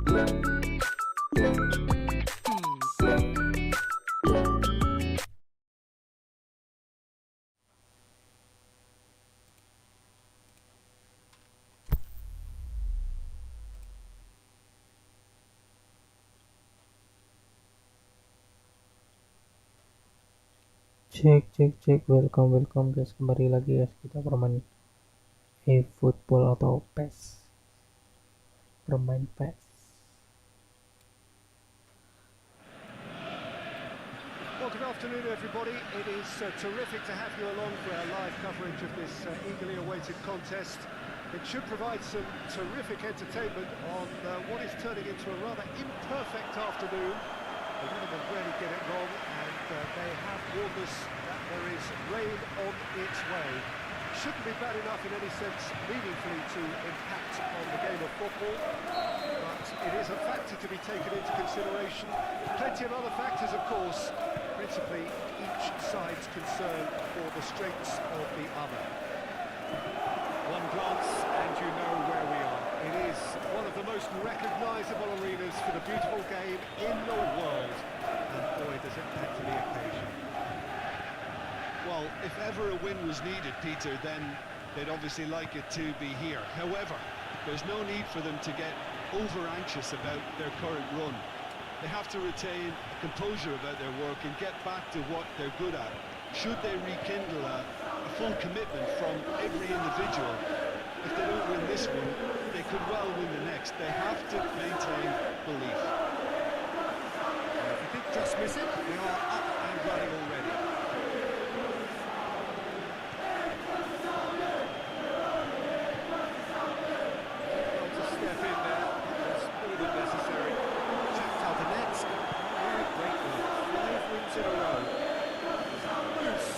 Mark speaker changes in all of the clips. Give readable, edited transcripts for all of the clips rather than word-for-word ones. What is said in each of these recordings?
Speaker 1: Cek, welcome guys, kembali lagi guys, kita bermain football atau PES, bermain PES.
Speaker 2: Well, good afternoon everybody. It is terrific to have you along for our live coverage of this eagerly awaited contest. It should provide some terrific entertainment on what is turning into a rather imperfect afternoon. The Weathermen rarely get it wrong, and they have warned us that there is rain on its way. Shouldn't be bad enough in any sense meaningfully to impact on the game of football, but it is a factor to be taken into consideration. Plenty of other factors, of course, principally each side's concern for the strengths of the other. One glance and you know where we are. It is one of the most recognisable arenas for the beautiful game in the world, and boy does it add to the occasion.
Speaker 3: Well, if ever a win was needed, Peter, then they'd obviously like it to be here. However, there's no need for them to get over-anxious about their current run. They have to retain composure about their work and get back to what they're good at. Should they rekindle a full commitment from every individual, if they don't win this one, they could well win the next. They have to maintain belief.
Speaker 2: If you did just miss it, we are up and running already. Step in there, that's more than necessary. Checked out the nets. Great work. 5 wins in a row. Loose.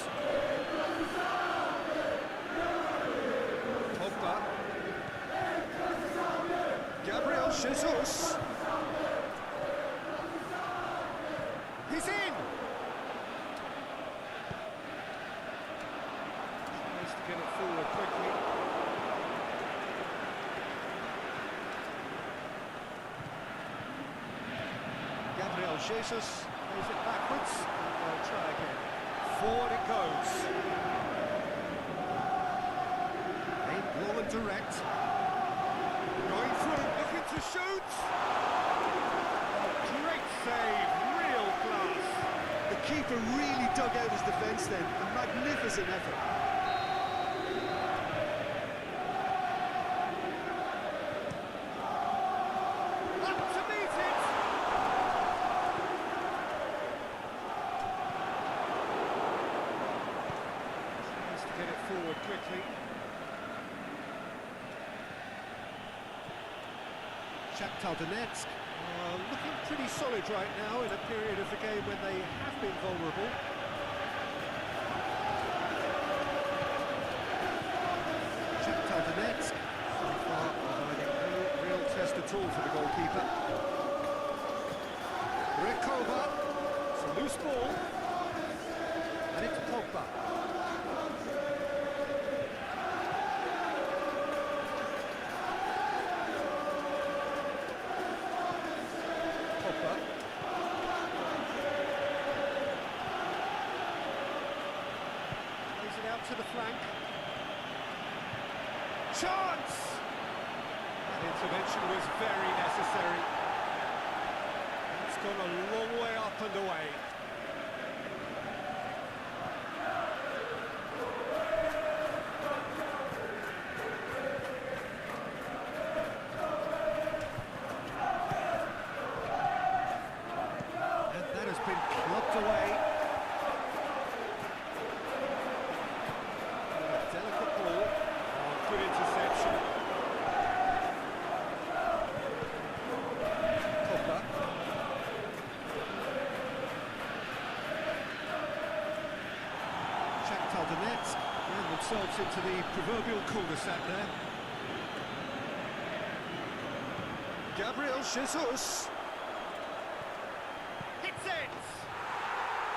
Speaker 2: Pogba. Gabriel Jesus. He's in. Tries to get it forward quickly. Gabriel Jesus plays it backwards, and they'll try again. Forward it goes. Aimed long and direct. Going through, looking to shoot. Great save, real class.
Speaker 3: The keeper really dug out his defence then. A magnificent effort.
Speaker 2: Up to meet it. Tries to get it forward quickly. Shakhtar Donetsk looking pretty solid right now in a period of the game when they have been vulnerable. Shakhtar Donetsk so far providing no real test at all for the goalkeeper. Rekova, it's a loose ball, and it's Pogba. Pogba. Plays it out to the flank. Chance! That intervention was very necessary. It's gone a long way up and away. And that has been clubbed away. A delicate ball. Oh, good interception. Pogba. Shakhtar Donetsk ran themselves into the proverbial cul-de-sac there. Gabriel Jesus. Hits it!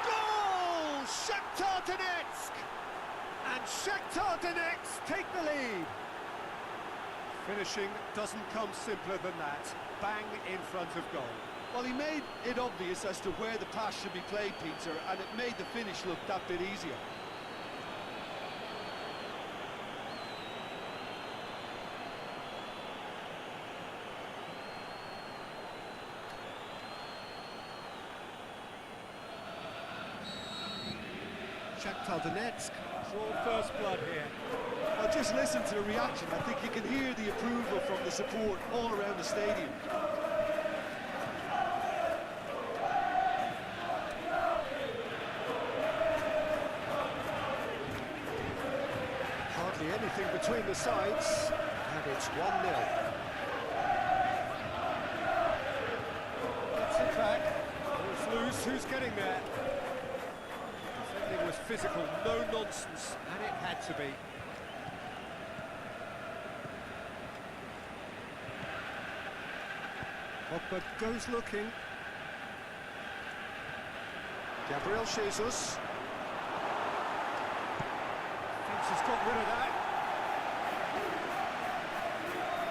Speaker 2: Goal! Shakhtar Donetsk! And Shakhtar Donetsk take the lead. Finishing doesn't come simpler than that. Bang in front of goal.
Speaker 3: Well, he made it obvious as to where the pass should be played, Peter, and it made the finish look that bit easier.
Speaker 2: Shakhtar Donetsk draw first blood here.
Speaker 3: Well, just listen to the reaction. I think you can hear the approval from the support all around the stadium.
Speaker 2: Hardly anything between the sides, and it's 1-0. It's it back. Ball's loose. Who's getting there? Defending was physical, no nonsense, and it had to be. Pogba goes looking. Gabriel Jesus. Thinks he's got rid of that.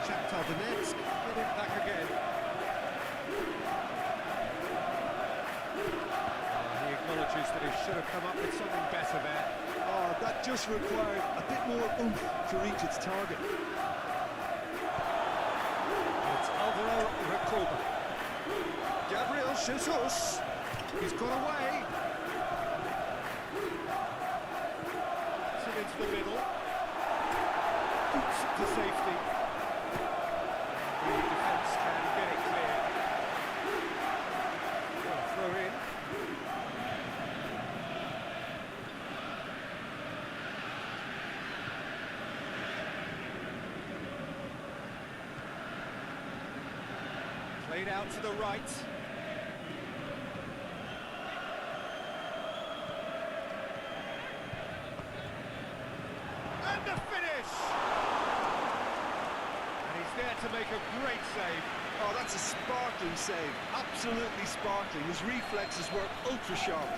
Speaker 2: Shakhtar Donetsk get it back again. He acknowledges that he should have come up with something better there.
Speaker 3: Oh, that just required a bit more oomph to reach its target.
Speaker 2: It's Alvaro Recoba. Gabriel Jesus. He's got away. It's it into the middle. Boots it to safety. The defence can get it clear. Throw in. Played out to the right. And the finish! And he's there to make a great save.
Speaker 3: Oh, that's a sparkling save. Absolutely sparkling. His reflexes were ultra sharp.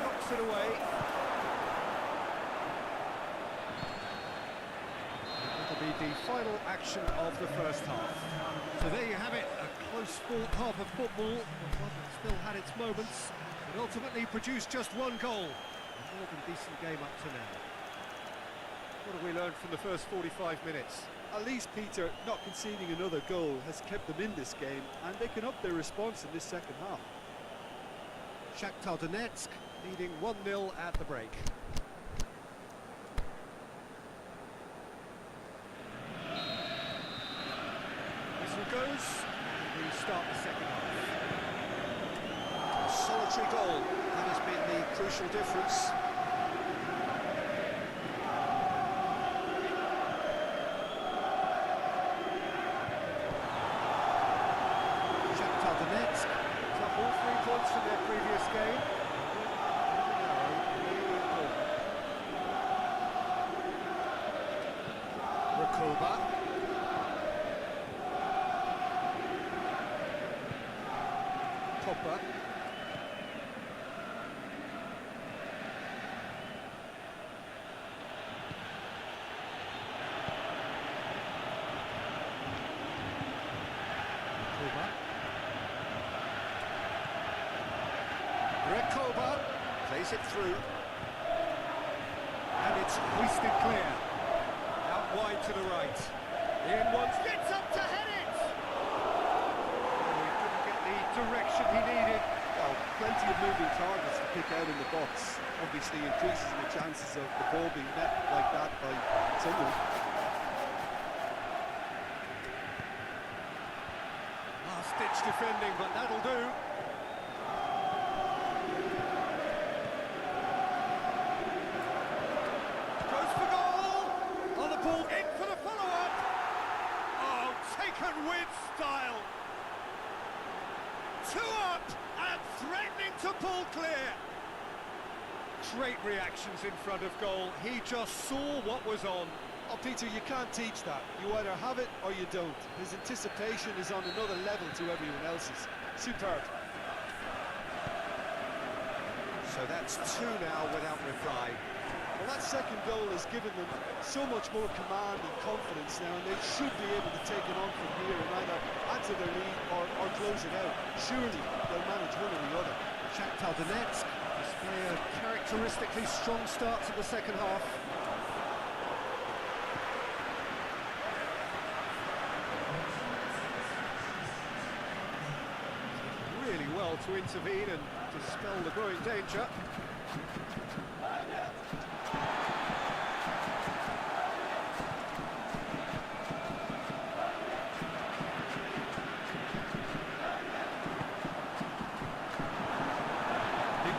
Speaker 2: Knocks it away. That'll be the final action of the first half. So there you have it, a close-fought half of football, but one that still had its moments. It ultimately produced just one goal. A more than decent game up to now. What have we learned from the first 45 minutes?
Speaker 3: At least, Peter, not conceding another goal has kept them in this game, and they can up their response in this second half.
Speaker 2: Shakhtar Donetsk leading 1-0 at the break. Whistle goes, and we start the second half. A solitary goal, that has been the crucial difference. Shakhtar Donetsk took up all 3 points from their previous game. Recoba. Pogba. Recoba plays it through, and it's hoisted clear. Out wide to the right. In once, gets up to head it! Oh, he couldn't get the direction he needed.
Speaker 3: Well, plenty of moving targets to pick out in the box. Obviously increases the chances of the ball being met like that by someone.
Speaker 2: Last-ditch defending, but that'll do. Goes for goal! On the ball, in for the follow-up! Oh, taken with style! 2 up and threatening to pull clear! Great reactions in front of goal. He just saw what was on.
Speaker 3: Oh, Peter, you can't teach that. You either have it or you don't. His anticipation is on another level to everyone else's. Superb.
Speaker 2: So that's two now without reply.
Speaker 3: Well, that second goal has given them so much more command and confidence now, and they should be able to take it on from here and either add to their lead or close it out. Surely they'll manage one or the other.
Speaker 2: Shakhtar Donetsk display a characteristically strong start to the second half. Really well to intervene and dispel the growing danger.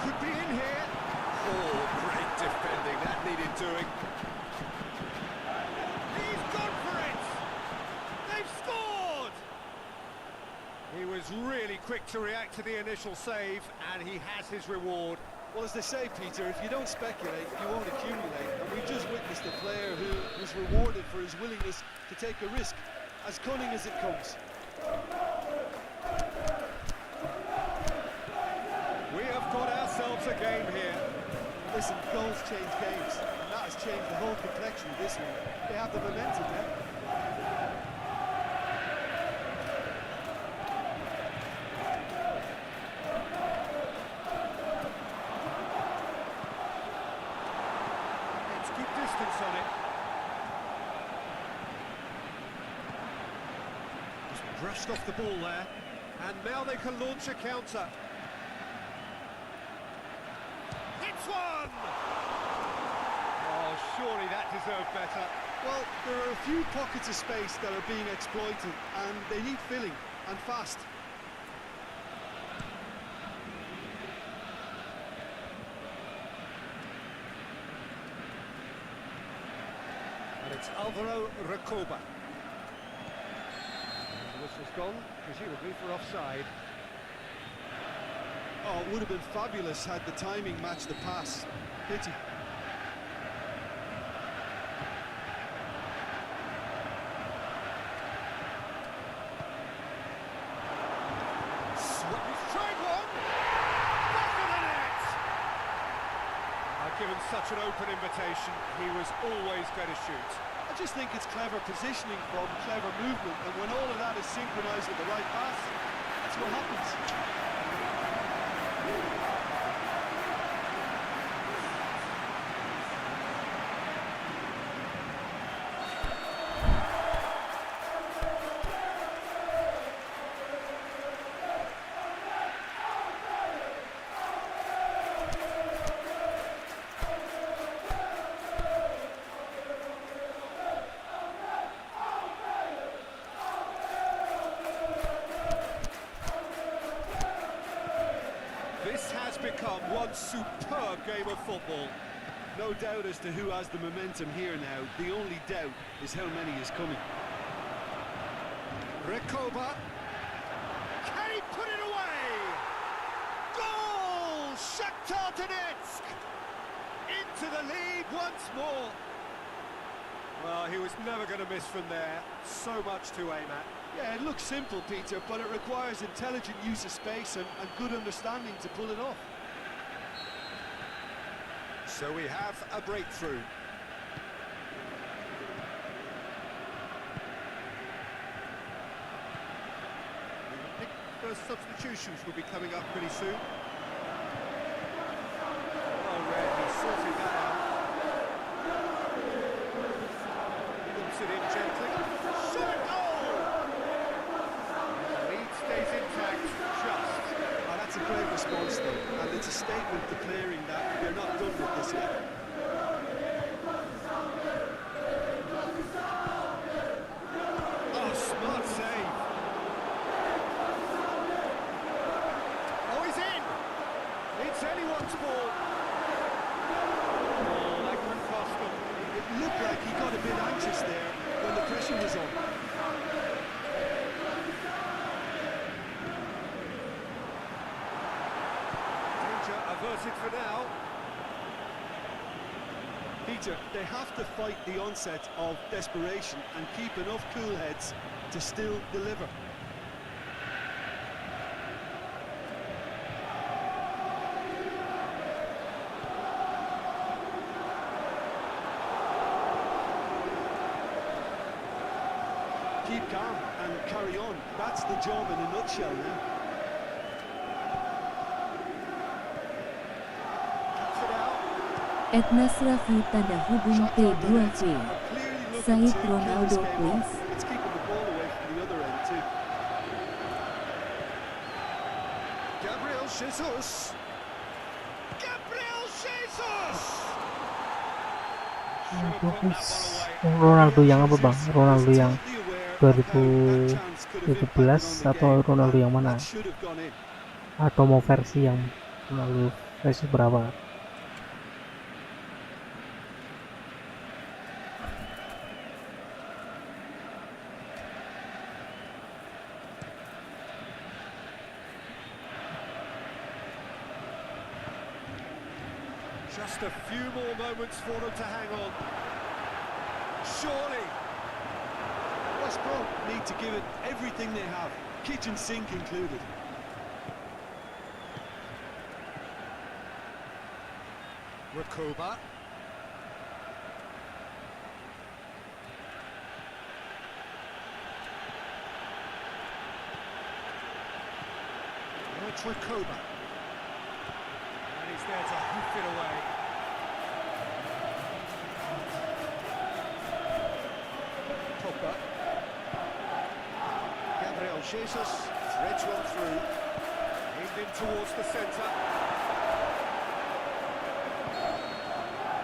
Speaker 2: Could be in here. Oh, great defending. That needed doing. He's gone for it. They've scored. He was really quick to react to the initial save, and he has his reward.
Speaker 3: Well, as they say, Peter, if you don't speculate, you won't accumulate. And we've just witnessed a player who was rewarded for his willingness to take a risk, as cunning as it comes.
Speaker 2: We have got ourselves a game here.
Speaker 3: Listen, goals change games, and that has changed the whole complexion of this one. They have the momentum now.
Speaker 2: It's good distance on it. Just brushed off the ball there, and now they can launch a counter. One! Oh, surely that deserved better.
Speaker 3: Well, there are a few pockets of space that are being exploited, and they need filling, and fast.
Speaker 2: And it's Alvaro Recoba. The whistle's gone, presumably for offside.
Speaker 3: Oh, it would have been fabulous had the timing matched the pass. Pity.
Speaker 2: He's tried one! Back of the net! Given such an open invitation, he was always going to shoot.
Speaker 3: I just think it's clever positioning from clever movement, and when all of that is synchronised with the right pass, that's what happens.
Speaker 2: This has become one superb game of football.
Speaker 3: No doubt as to who has the momentum here now. The only doubt is how many is coming.
Speaker 2: Recoba. Can he put it away? Goal! Shakhtar Donetsk! Into the lead once more. Well, he was never going to miss from there. So much to aim at.
Speaker 3: Yeah, it looks simple, Peter, but it requires intelligent use of space and good understanding to pull it off.
Speaker 2: So we have a breakthrough. I think first substitutions will be coming up pretty soon. Oh, Red, he sorted that out. Puts it in gently. Shot a goal! The lead stays intact, just.
Speaker 3: Oh, that's a great response, though, and it's a statement declaring that they're not done with this yet.
Speaker 2: Oh, smart save. Oh, he's in! It's anyone's ball. Oh, that could cost them.
Speaker 3: It looked like he got a bit anxious there when the pressure was on.
Speaker 2: Danger averted for now.
Speaker 3: Peter, they have to fight the onset of desperation and keep enough cool heads to still deliver. keep calm and carry on. That's the job in a nutshell now.
Speaker 2: Cuts it out.
Speaker 4: Ednas Raffi tanda hubung
Speaker 3: Shakhtar
Speaker 4: T2V.
Speaker 3: Donetsk are clearly looking
Speaker 4: Said
Speaker 3: to kill
Speaker 4: Ronaldo,
Speaker 3: this game
Speaker 4: please.
Speaker 3: off. It's keeping the ball away from the other end too.
Speaker 2: Gabriel Jesus. Gabriel Jesus! Should have put that one away.
Speaker 1: Ronaldo yang apa bang?
Speaker 3: Jesus
Speaker 1: Ronaldo
Speaker 3: was
Speaker 1: yang
Speaker 3: totally aware of how that chance could have impacted
Speaker 1: 2017
Speaker 3: on the
Speaker 1: atau
Speaker 3: game,
Speaker 1: Ronaldo
Speaker 3: and
Speaker 1: yang mana?
Speaker 3: that should have gone in.
Speaker 1: Atau mau versi yang Ronaldo versi berapa?
Speaker 2: Just a few more moments for them to hang on. Surely.
Speaker 3: West Brom need to give it everything they have, kitchen sink included.
Speaker 2: Rakoba. Now it's Rakoba. And he's there to hoof it away. Pogba. Gabriel Jesus threads one through. Aimed in towards the centre.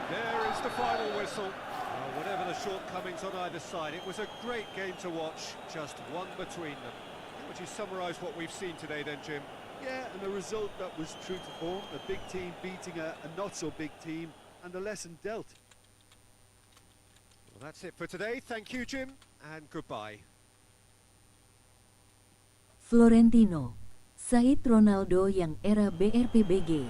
Speaker 2: There is the final whistle. Well, whatever the shortcomings on either side, it was a great game to watch, just one between them. How would you summarise what we've seen today then, Jim?
Speaker 3: Yeah, and a result that was true to form, a big team beating a not-so-big team, and the lesson dealt.
Speaker 2: Well, that's it for today. Thank you, Jim, and goodbye.
Speaker 4: Florentino. Said Ronaldo yang era BRPBG.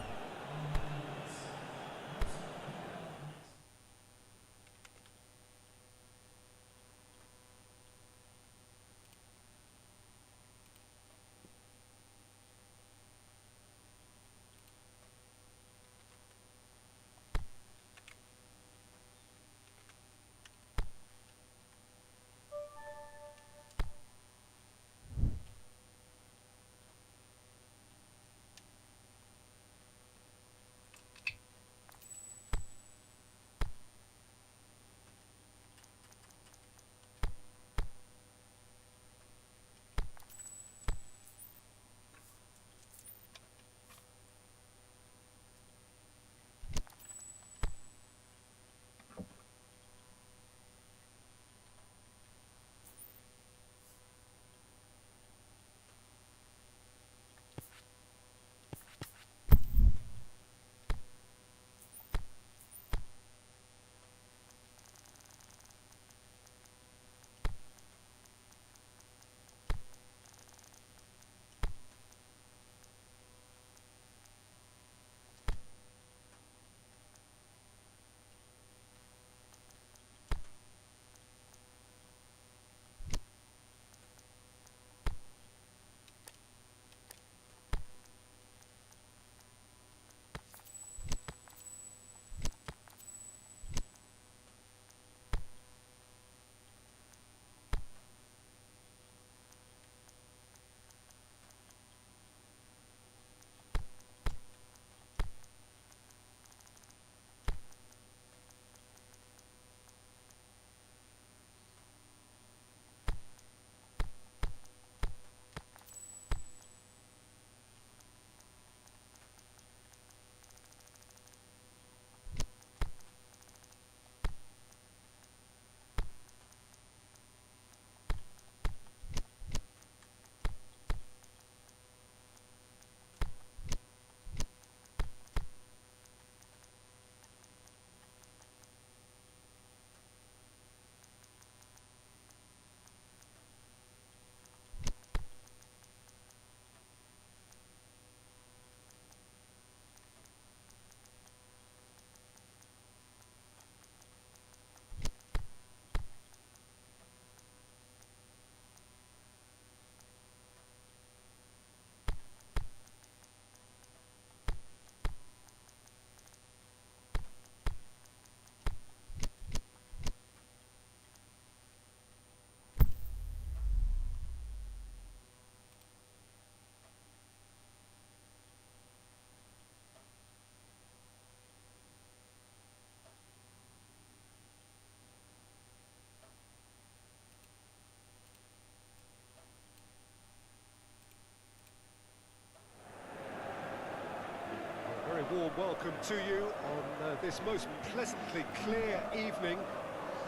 Speaker 2: to you on this most pleasantly clear evening.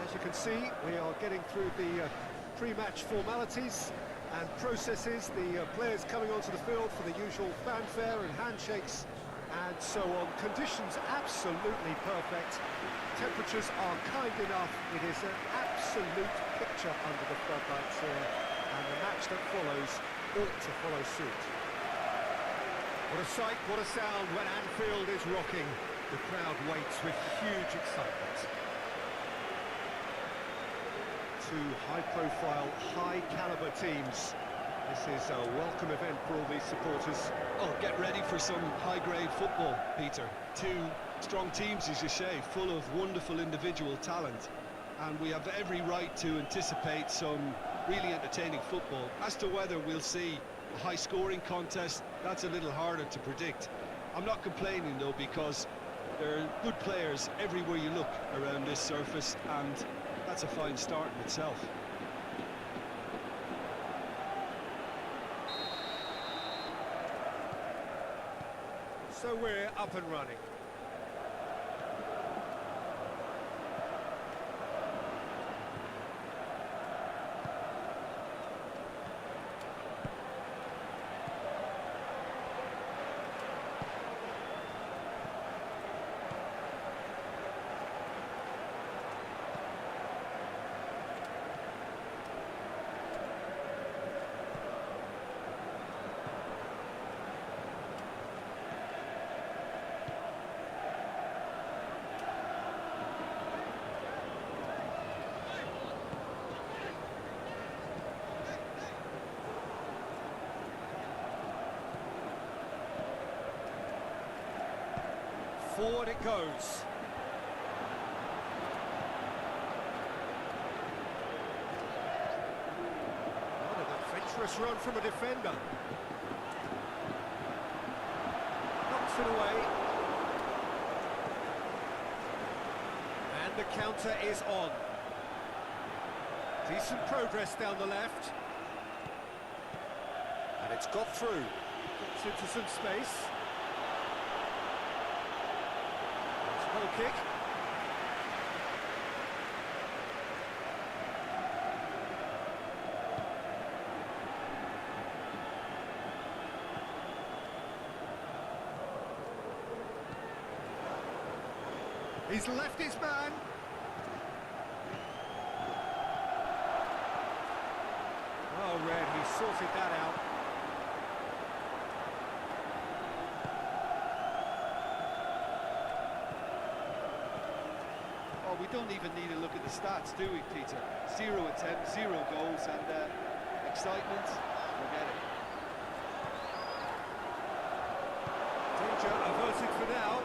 Speaker 2: As you can see, we are getting through the pre-match formalities and processes, the players coming onto the field for the usual fanfare and handshakes and so on. Conditions absolutely perfect. Temperatures are kind enough. It is an absolute picture under the floodlights here, and the match that follows ought to follow suit. What a sight, what a sound when Anfield is rocking. The crowd waits with huge excitement. Two high-profile, high-caliber teams. This is a welcome event for all these supporters.
Speaker 3: Oh, get ready for some high-grade football, Peter. Two strong teams, as you say, full of wonderful individual talent. And we have every right to anticipate some really entertaining football. As to whether we'll see a high-scoring contest, that's a little harder to predict. I'm not complaining, though, because there are good players everywhere you look around this surface, and that's a fine start in itself.
Speaker 2: So we're up and running. Forward it goes. What an adventurous run from a defender. Knocks it away. And the counter is on. Decent progress down the left. And it's got through. Gets into some space. Goal kick. He's left his man. Oh, Red, he sorted that out.
Speaker 3: We don't even need to look at the stats, do we, Peter? 0 attempts, 0 goals, and excitement, forget it.
Speaker 2: Danger averted for now.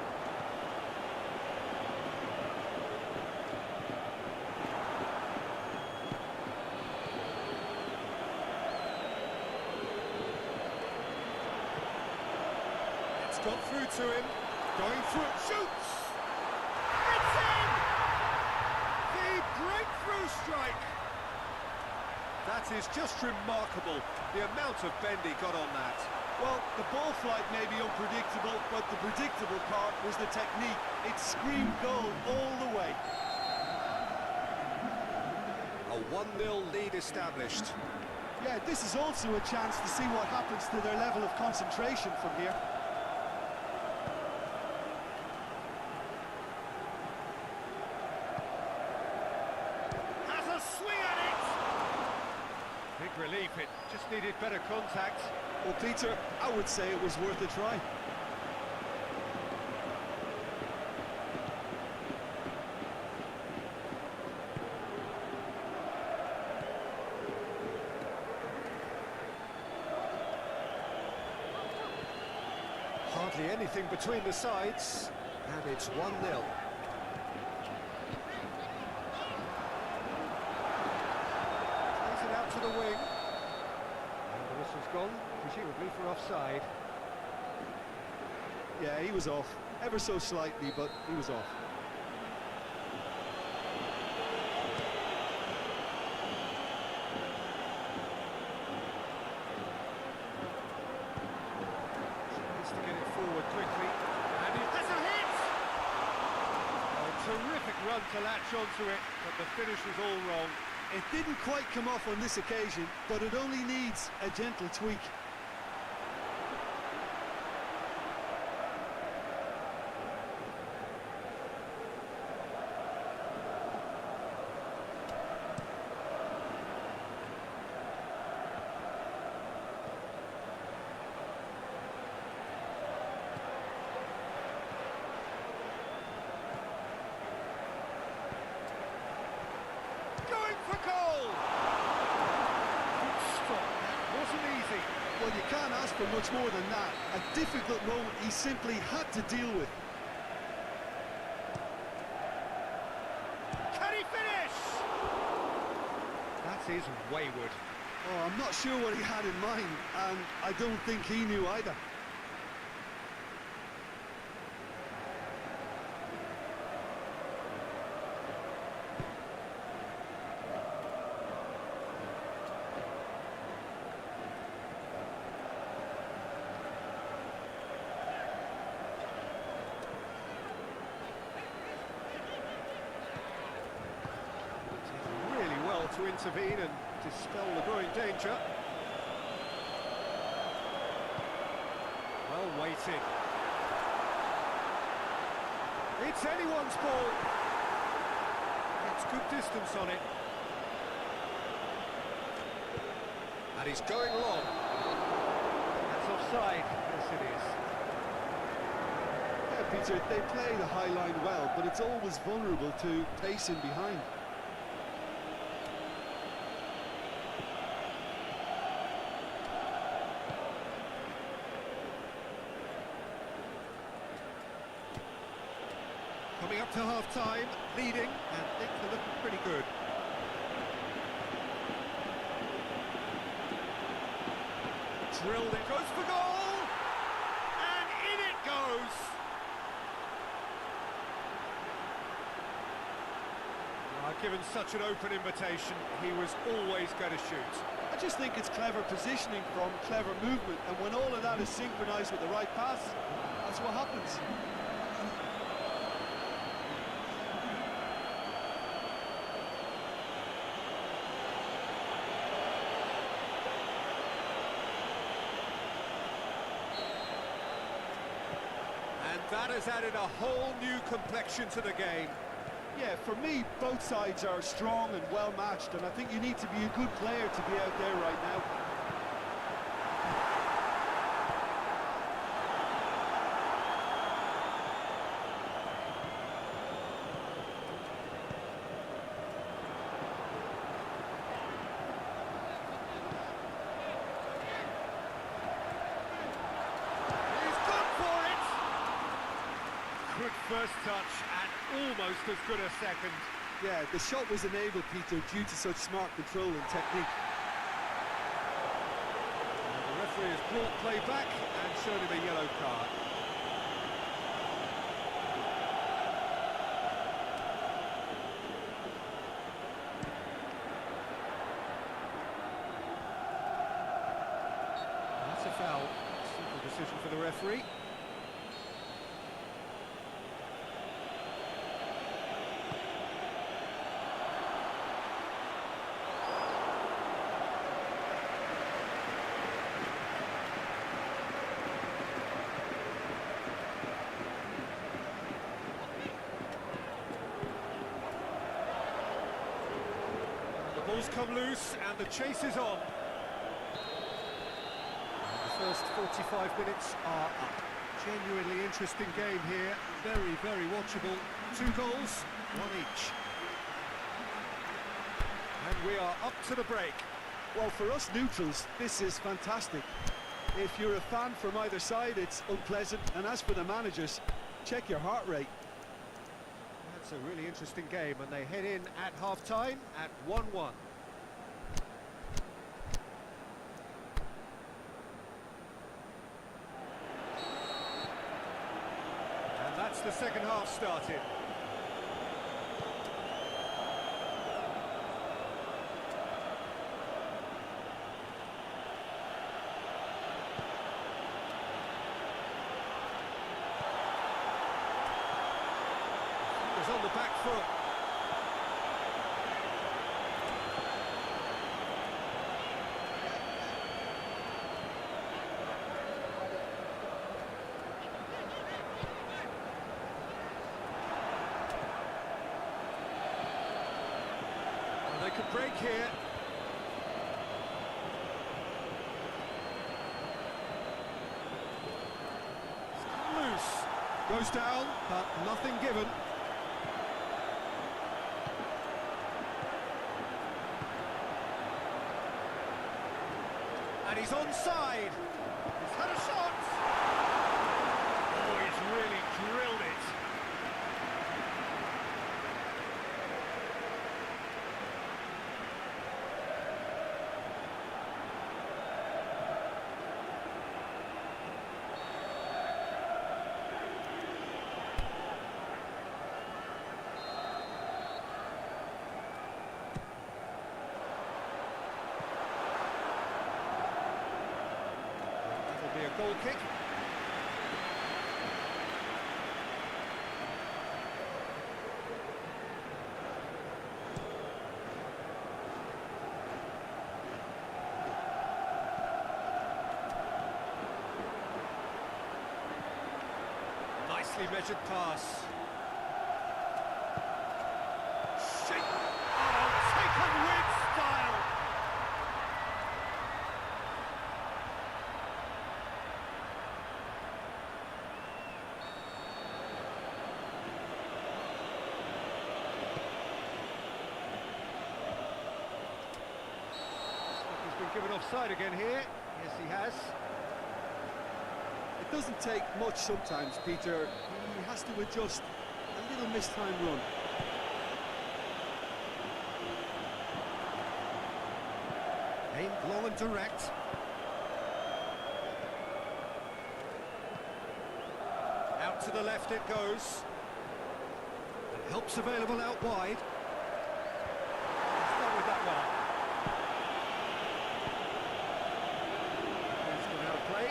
Speaker 2: It's got through to him. Going through it, shoots! It's in! The breakthrough strike! That is just remarkable, the amount of bend he got on that.
Speaker 3: Well, the ball flight may be unpredictable, but the predictable part was the technique. It screamed goal all the way.
Speaker 2: A 1-0 lead established.
Speaker 3: Yeah, this is also a chance to see what happens to their level of concentration from here.
Speaker 2: Has a swing at it! Big relief, it just needed better contact.
Speaker 3: Well, Peter, I would say it was worth a try.
Speaker 2: Hardly anything between the sides, and it's 1-0. Plays it out to the wing. And the whistle's gone, presumably for offside.
Speaker 3: Yeah, he was off. Ever so slightly, but he was off.
Speaker 2: Needs to get it forward quickly. And he has a hit! to latch onto it, but the finish was all wrong.
Speaker 3: It didn't quite come off on this occasion, but it only needs a gentle tweak.
Speaker 2: Going for goal! Good stop, that wasn't easy.
Speaker 3: Well, you can't ask for much more than that. A difficult moment he simply had to deal with.
Speaker 2: Can he finish? That is wayward.
Speaker 3: Oh, I'm not sure what he had in mind, and I don't think he knew either.
Speaker 2: Really well to intervene and dispel the growing danger. Well weighted. It's anyone's ball. It's good distance on it. And he's going long. That's offside. Yes, it is.
Speaker 3: Yeah, Peter, they play the high line well, but it's always vulnerable to pace in behind.
Speaker 2: Coming up to half-time, leading, and things are looking pretty good. Drilled it, goes for goal! And in it goes! Given such an open invitation, he was always going to shoot.
Speaker 3: I just think it's clever positioning from clever movement, and when all of that is synchronised with the right pass, that's what happens.
Speaker 2: And that has added a whole new complexion to the game.
Speaker 3: Yeah, for me, both sides are strong and well matched, and I think you need to be a good player to be out there right now.
Speaker 2: He's gone for it! Good first touch and almost as good a second.
Speaker 3: Yeah, the shot was enabled, Peter, due to such smart control and technique.
Speaker 2: And the referee has brought play back and shown him a yellow card. That's a foul. Simple decision for the referee. The ball's come loose and the chase is on. The first 45 minutes are up. Genuinely interesting game here. Very, very watchable. 2 goals, 1 each. And we are up to the break.
Speaker 3: Well, for us neutrals, this is fantastic. If you're a fan from either side, it's unpleasant. And as for the managers, check your heart rate.
Speaker 2: That's a really interesting game, and they head in at half-time at 1-1. And that's the second half started. On the back foot. like a break here. Loose. Goes down, but nothing given. And he's onside. He's had a shot. Oh, he's really drilled it. That'll be a goal kick. Nicely measured pass. Shake. Oh, taken with style. He's been given offside again here. Yes, he has.
Speaker 3: It doesn't take much sometimes, Peter. He has to adjust a little mistimed run.
Speaker 2: Aimed long and direct. Out to the left it goes. And help's available out wide. Start with that one. That's gone out of play.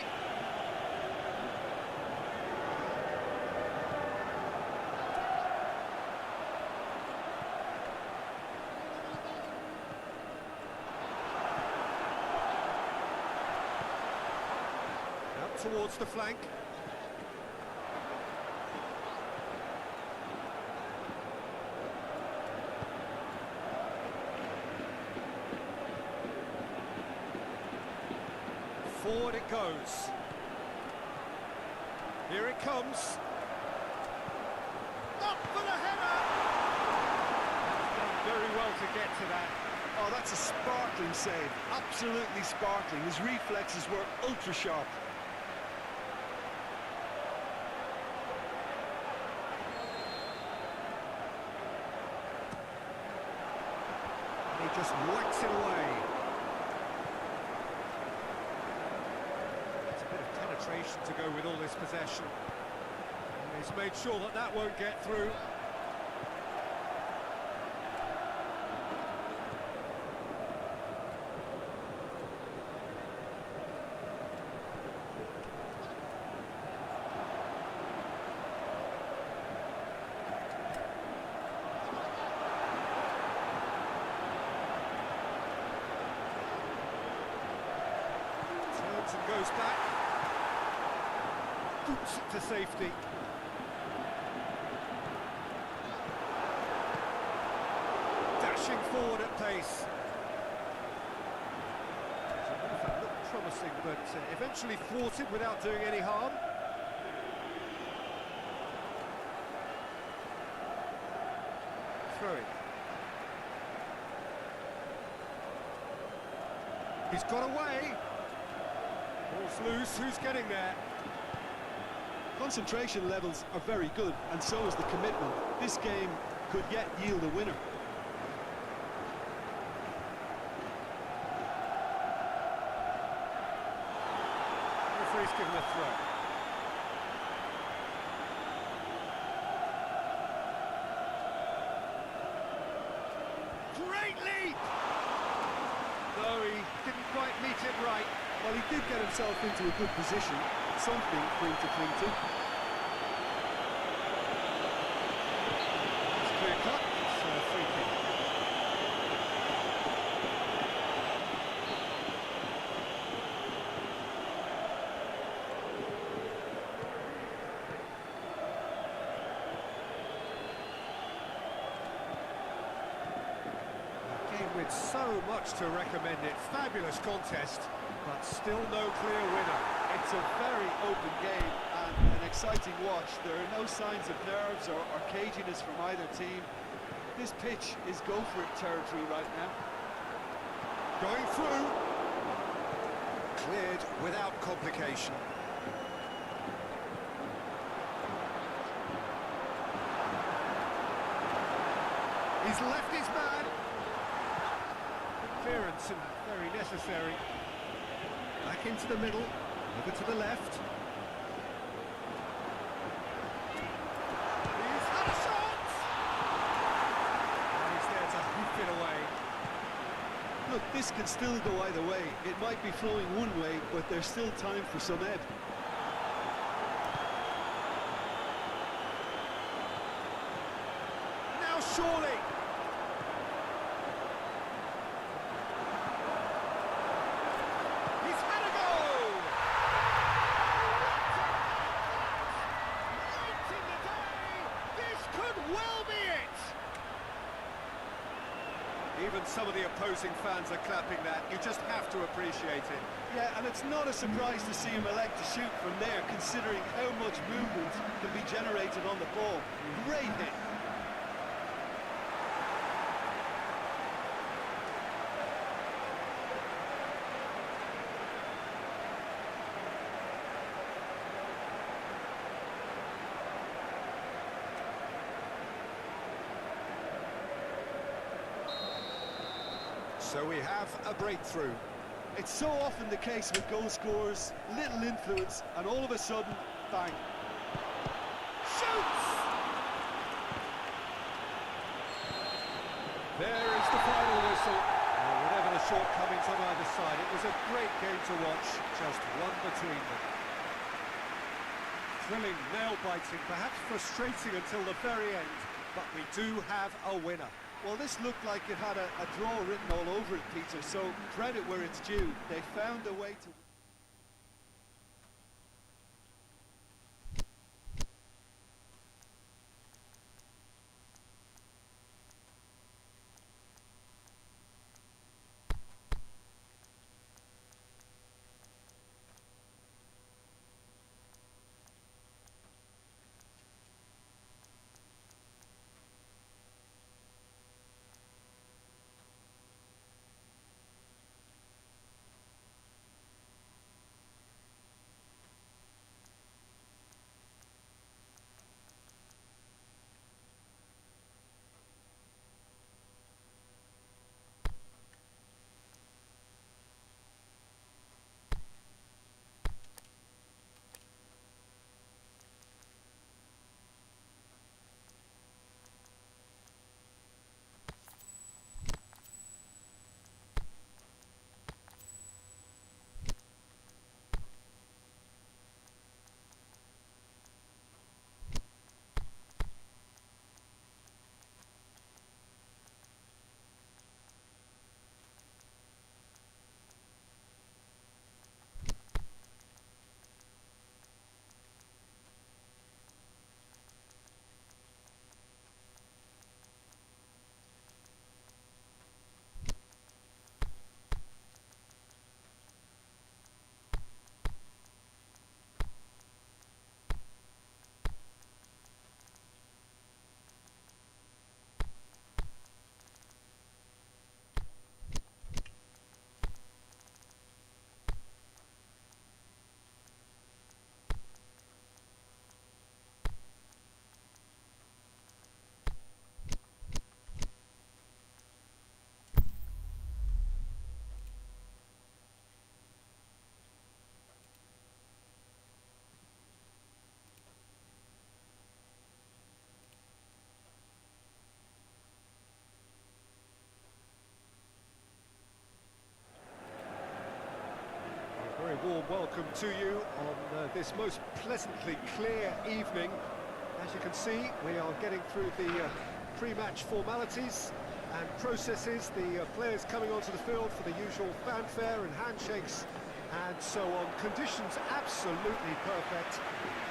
Speaker 2: Out towards the flank. Forward it goes. Here it comes. Up for the header! Done very well to get to that.
Speaker 3: Oh, that's a sparkling save. Absolutely sparkling. His reflexes were ultra sharp.
Speaker 2: He just whacks it away. It's a bit of penetration to go with all this possession. And he's made sure that that won't get through. Turns and goes back. Boots it to safety. Dashing forward at pace. That looked promising, but eventually thwarted without doing any harm. Throw it. He's got away. Ball's loose. Who's getting there?
Speaker 3: Concentration levels are very good, and so is the commitment. This game could yet yield a winner.
Speaker 2: Referee's given a throw. Great leap! Though he didn't quite meet it right.
Speaker 3: Well, he did get himself into a good position, something for him to cling to.
Speaker 2: It's clear cut. It's a free kick. with so much to recommend it. Fabulous contest, but still no clear winner.
Speaker 3: It's a very open game and an exciting watch. There are no signs of nerves or caginess from either team. This pitch is go-for-it territory right now.
Speaker 2: Going through. Cleared without complication. He's left his man. Clearance and very necessary. Back into the middle, over to the left. He's had a shot! And he's there to hook it away.
Speaker 3: Look, this can still go either way. It might be flowing one way, but there's still time for some ebb.
Speaker 2: Now surely! He's had a goal! Late in the day, this could well be it! Even some of the opposing fans are clapping that. You just have to appreciate it.
Speaker 3: Yeah, and it's not a surprise to see him elect to shoot from there, considering how much movement can be generated on the ball. Great hit.
Speaker 2: So we have a breakthrough.
Speaker 3: It's so often the case with goal scorers, little influence, and all of a sudden, bang.
Speaker 2: Shoots! There is the final whistle. Well, whatever the shortcomings on either side, it was a great game to watch, just one between them. Thrilling, nail-biting, perhaps frustrating until the very end, but we do have a winner.
Speaker 3: Well, this looked like it had a draw written all over it, Peter, so credit where it's due. They found a way to...
Speaker 2: Very warm welcome to you on this most pleasantly clear evening. As you can see, we are getting through the pre-match formalities and processes, the players coming onto the field for the usual fanfare and handshakes and so on. Conditions absolutely perfect.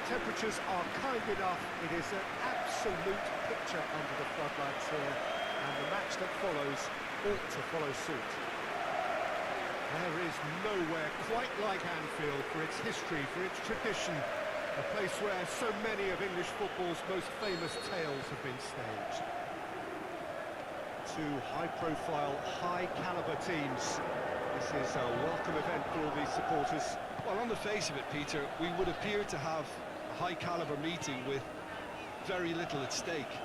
Speaker 2: Temperatures are kind enough. It is an absolute picture under the floodlights here, and the match that follows ought to follow suit. There is nowhere quite like Anfield for its history, for its tradition, a place where so many of English football's most famous tales have been staged. Two high-profile, high-caliber teams. This is a welcome event for all these supporters.
Speaker 3: Well, on the face of it, Peter, we would appear to have a high-caliber meeting with very little at stake.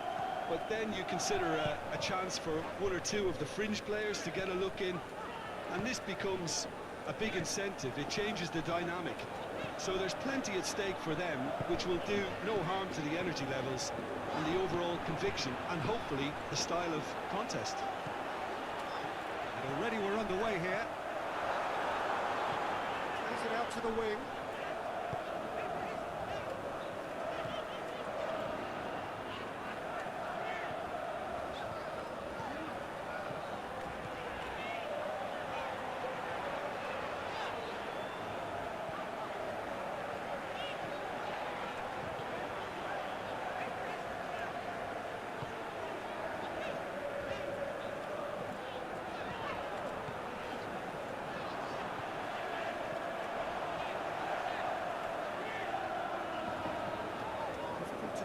Speaker 3: But then you consider a chance for one or two of the fringe players to get a look in, and this becomes a big incentive. It changes the dynamic. So there's plenty at stake for them, which will do no harm to the energy levels and the overall conviction, and hopefully the style of contest.
Speaker 2: And already we're underway here. Plays it out to the wing.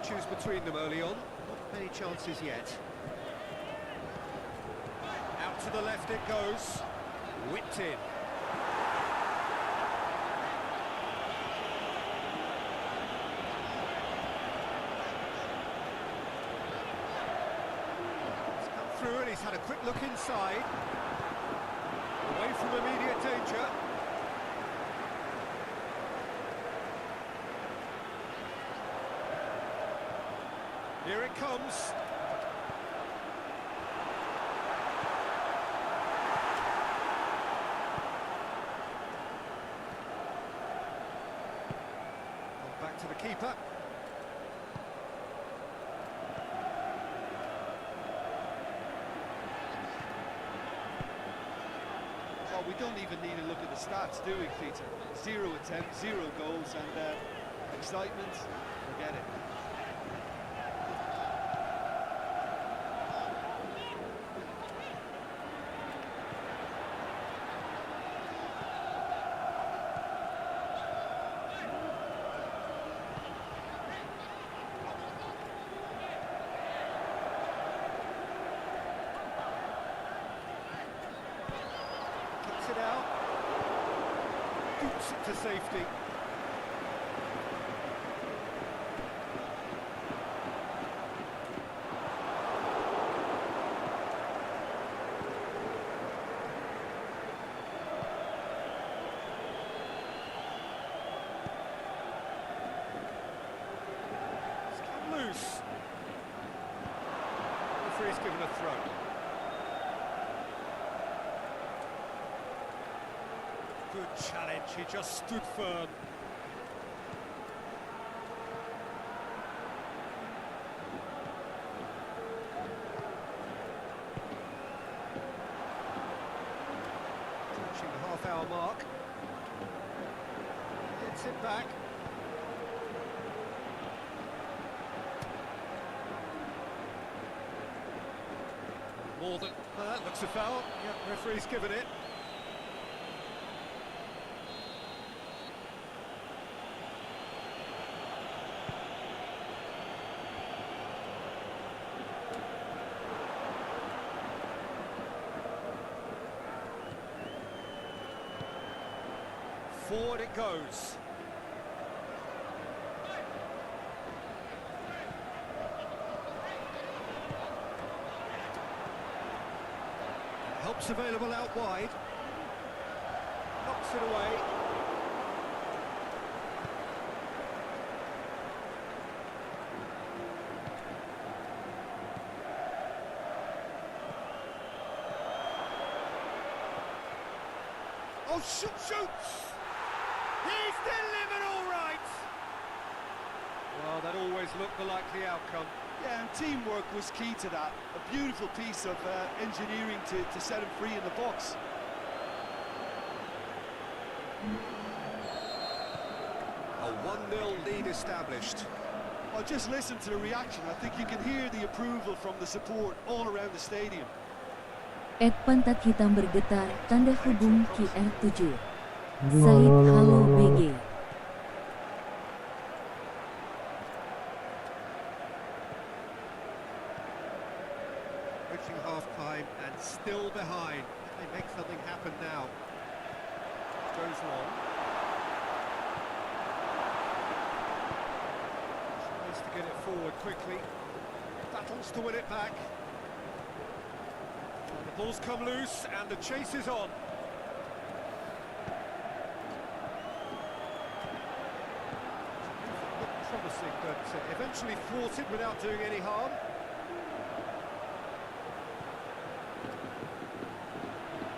Speaker 2: Choose between them early on, not many chances yet. Out to the left it goes, whipped in. He's come through and he's had a quick look inside, away from immediate danger. Here it comes. Back to the keeper.
Speaker 3: Well, we don't even need to look at the stats, do we, Peter? 0 attempts, 0 goals, and excitement, forget it.
Speaker 2: It out, boots it to safety. It's come loose. The referee's given a throw. Good challenge, he just stood firm. Approaching the half-hour mark. Hits it back. More than that, looks a foul. Yep, referee's given it. Forward it goes. Help's available out wide. Knocks it away. Oh, shoots! He's delivered all right! Well, that always looked the likely outcome.
Speaker 3: Yeah, and teamwork was key to that. A beautiful piece of engineering to set him free in the box.
Speaker 2: A 1-0 lead established.
Speaker 3: Well, just listen to the reaction. I think you can hear the approval from the support all around the stadium.
Speaker 4: Pantat hitam bergetar, tanda hubung QR7.
Speaker 1: Loh,
Speaker 4: Said
Speaker 1: loh, loh,
Speaker 4: Halo
Speaker 1: loh, loh.
Speaker 4: BG.
Speaker 2: Reaching half-time and still behind. Can they make something happen now? Goes long. Tries to get it forward quickly. Battles to win it back. And the ball's come loose and the chase is on. Looked promising, but eventually thwarted without doing any harm.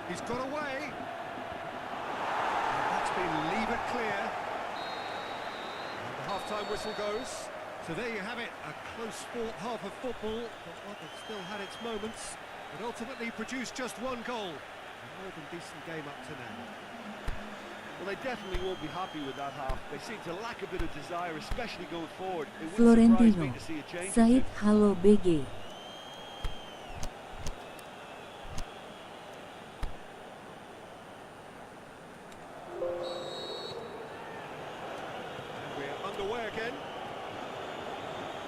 Speaker 2: He's got away. And that's been levered clear. And the half-time whistle goes. So there you have it, a close-fought half of football, but one that still had its moments, but ultimately produced just one goal. A more than decent game up to now.
Speaker 5: Well, they definitely won't be happy with that half. They seem to lack a bit of desire, especially going forward. It wouldn't surprise me
Speaker 4: Florentino.
Speaker 5: to see a change.
Speaker 4: Said Halo BG.
Speaker 2: We're underway again.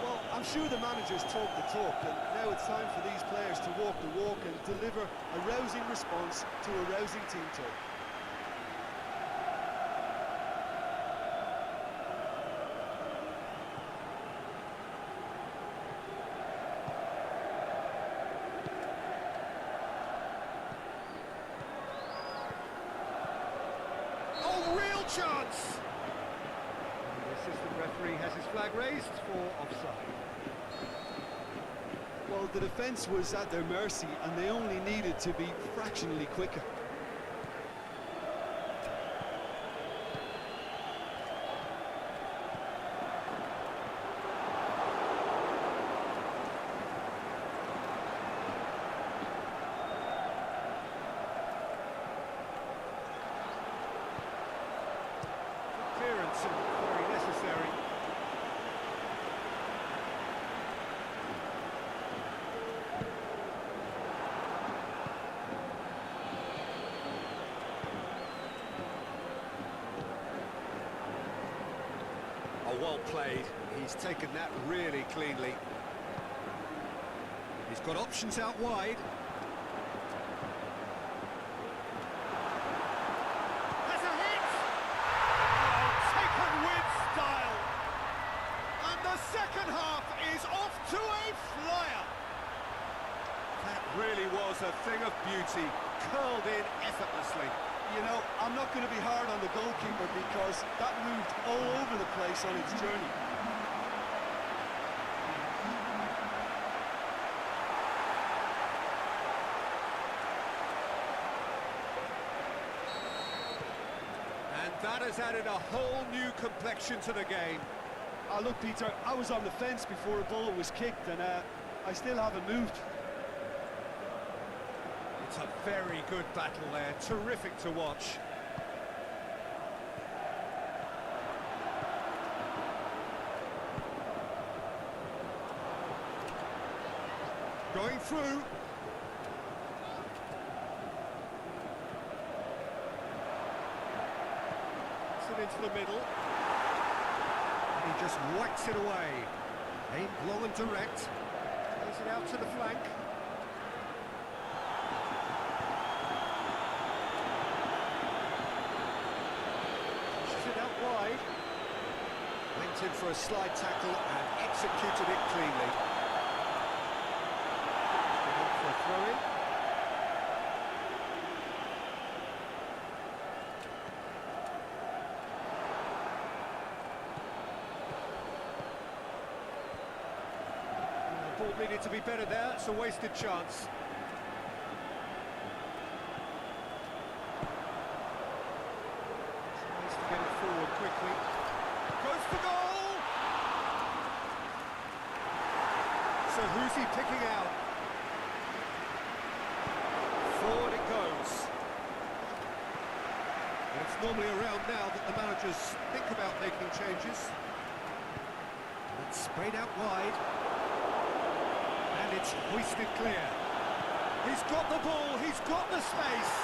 Speaker 5: Well, I'm sure the managers talk the talk, and now it's time for these players to walk the walk and deliver a rousing response to a rousing team talk.
Speaker 2: Oh, real chance! And the assistant referee has his flag raised for offside.
Speaker 3: Well, the defence was at their mercy, and they only needed to be fractionally quicker.
Speaker 2: Clearance and very necessary. Oh, well played. He's taken that really cleanly. He's got options out wide. Has a hit! Oh, taken with style. And the second half is off to a flyer. That really was a thing of beauty, curled in effortlessly.
Speaker 3: You know, I'm not going to be hard on the goalkeeper because that moved all over the place on its journey.
Speaker 2: And that has added a whole new complexion to the game.
Speaker 3: Look, Peter, I was on the fence before a ball was kicked, and I still haven't moved.
Speaker 2: It's a very good battle there, terrific to watch. Going through. It's it into the middle. And he just whacks it away. Aimed long and direct. Plays it out to the flank. Pushes it out wide. Went in for a slide tackle and executed it cleanly. For a throw-in. The ball needed to be better there, it's a wasted chance. Tries to get it forward quickly. Goes for goal! So who's he picking out? Forward it goes. And it's normally around now that the managers think about making changes. And it's sprayed out wide. And it's hoisted clear. He's got the ball, he's got the space.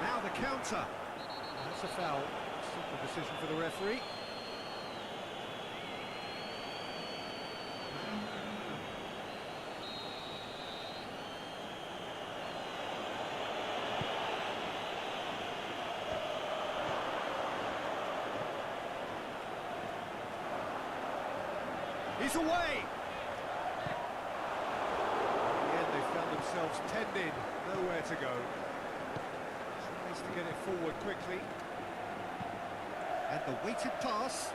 Speaker 2: Now the counter. That's a foul. Simple decision for the referee. He's away! In the end, they found themselves penned in, nowhere to go. Tries to get it forward quickly. And the weighted pass.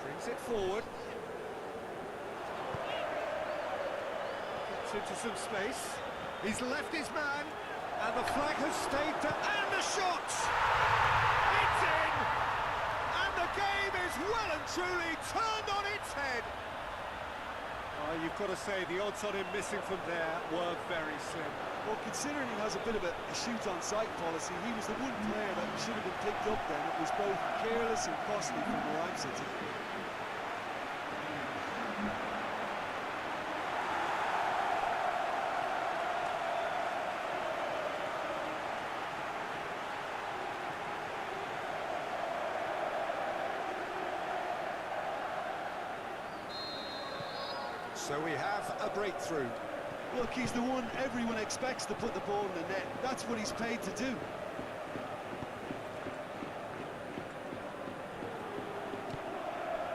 Speaker 2: Brings it forward. Gets into some space. He's left his man. And the flag has stayed down, and the shot! It's in! And the game is well and truly turned on its head! You've got to say, the odds on him missing from there were very slim.
Speaker 5: Well, considering he has a bit of a shoot-on-sight policy, he was the one player that should have been picked up then. It was both careless and costly from where I'm sitting.
Speaker 2: So we have a breakthrough.
Speaker 5: Look, he's the one everyone expects to put the ball in the net. That's what he's paid to do.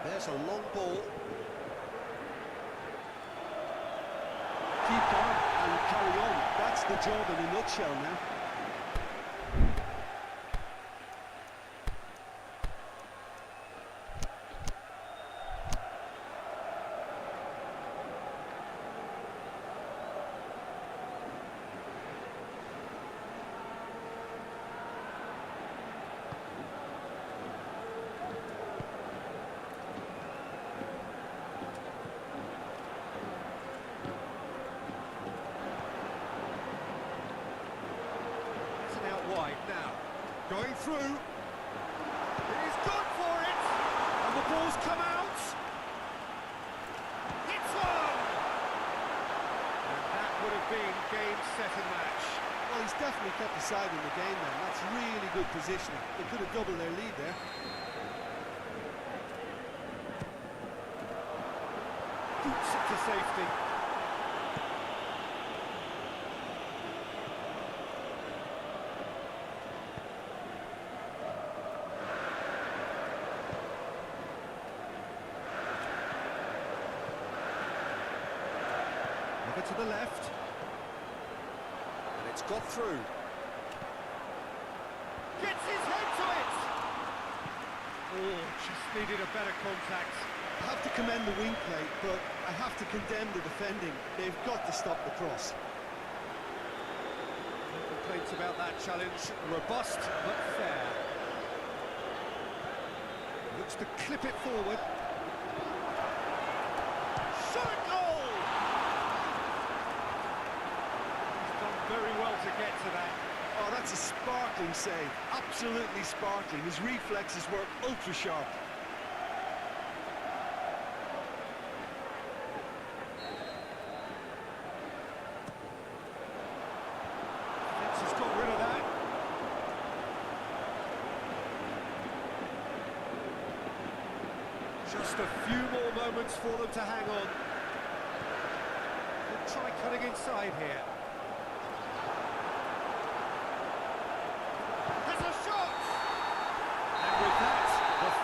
Speaker 2: There's a long ball.
Speaker 5: Keep on and carry on. That's the job in a nutshell now.
Speaker 2: Wide now, going through, he's gone for it, and the ball's come out, it's one, and that would have been game, set and match.
Speaker 5: Well, he's definitely kept the side in the game then. That's really good positioning. They could have doubled their lead there.
Speaker 2: Boots it to safety. To the left, and it's got through. Gets his head to it. Oh, just needed a better contact.
Speaker 5: I have to commend the wing play, but I have to condemn the defending. They've got to stop the cross.
Speaker 2: No complaints about that challenge. Robust but fair. Looks to clip it forward. Shot goal! Very well to get to that.
Speaker 5: Oh, that's a sparkling save. Absolutely sparkling. His reflexes were ultra sharp.
Speaker 2: Defence has got rid of that. Just a few more moments for them to hang on. They'll try cutting inside here.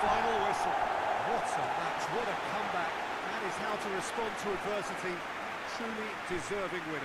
Speaker 2: Final whistle. What a match, what a comeback. That is how to respond to adversity. Truly deserving winners.